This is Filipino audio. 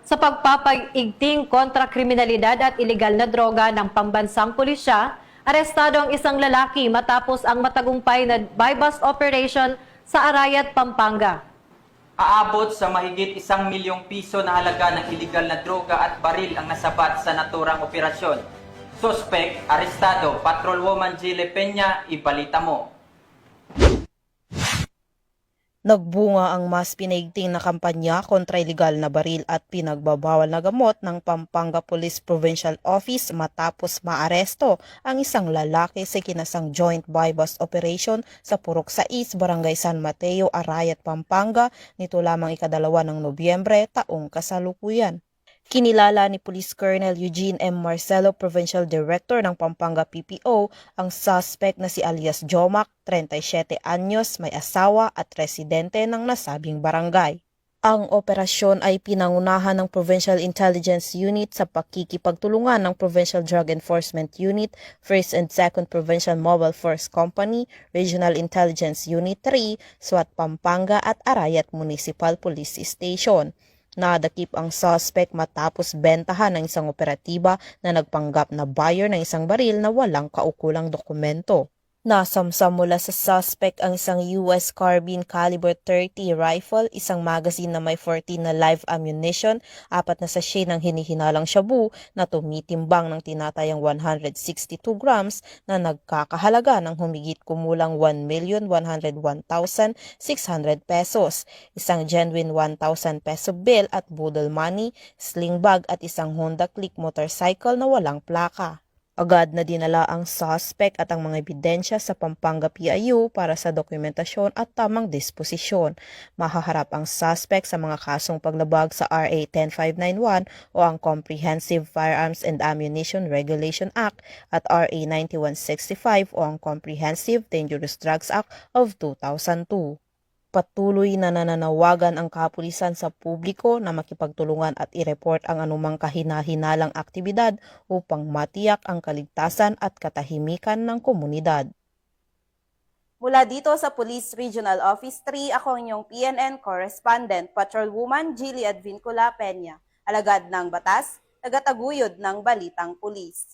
Sa pagpapaigting kontra kriminalidad at ilegal na droga ng pambansang pulisya, arestado ang isang lalaki matapos ang matagumpay na buy-bust operation sa Arayat, Pampanga. Aabot sa mahigit 1 milyong piso na halaga ng ilegal na droga at baril ang nasabat sa naturang operasyon. Suspect, arestado, Patrolwoman Jile Peña, ibalita mo. Nagbunga ang mas pinaigting na kampanya kontra ilegal na baril at pinagbabawal na gamot ng Pampanga Police Provincial Office matapos maaresto ang isang lalaki sa kinasang joint buy-bust operation sa Purok 6, Barangay San Mateo, Arayat, Pampanga nito lamang ika-2 ng Nobyembre taong kasalukuyan. Kinilala ni Police Colonel Eugene M. Marcelo, Provincial Director ng Pampanga PPO, ang suspect na si alias Jomac, 37 anyos, may asawa at residente ng nasabing barangay. Ang operasyon ay pinangunahan ng Provincial Intelligence Unit sa pakikipagtulungan ng Provincial Drug Enforcement Unit, 1st and 2nd Provincial Mobile Force Company, Regional Intelligence Unit 3, SWAT Pampanga at Arayat Municipal Police Station. Nadakip ang suspect matapos bentahan ng isang operatiba na nagpanggap na buyer ng isang baril na walang kaukulang dokumento. Nasamsam mula sa suspect ang isang US carbine caliber .30 rifle, isang magazine na may 14 na live ammunition, 4 na sachet ng hinihinalang shabu na tumitimbang ng tinatayang 162 grams na nagkakahalaga ng humigit kumulang 1,101,600 pesos, isang genuine 1,000 peso bill at budol money, sling bag at isang Honda Click motorcycle na walang plaka. Agad na dinala ang suspect at ang mga ebidensya sa Pampanga PIU para sa dokumentasyon at tamang disposisyon. Mahaharap ang suspect sa mga kasong paglabag sa RA 10591 o ang Comprehensive Firearms and Ammunition Regulation Act at RA 9165 o ang Comprehensive Dangerous Drugs Act of 2002. Patuloy na nananawagan ang kapulisan sa publiko na makipagtulungan at i-report ang anumang kahina-hinalang aktibidad upang matiyak ang kaligtasan at katahimikan ng komunidad. Mula dito sa Police Regional Office 3, ako ang inyong PNN Correspondent, Patrolwoman Jilly Advincula Peña, alagad ng batas, tagataguyod ng Balitang Pulis.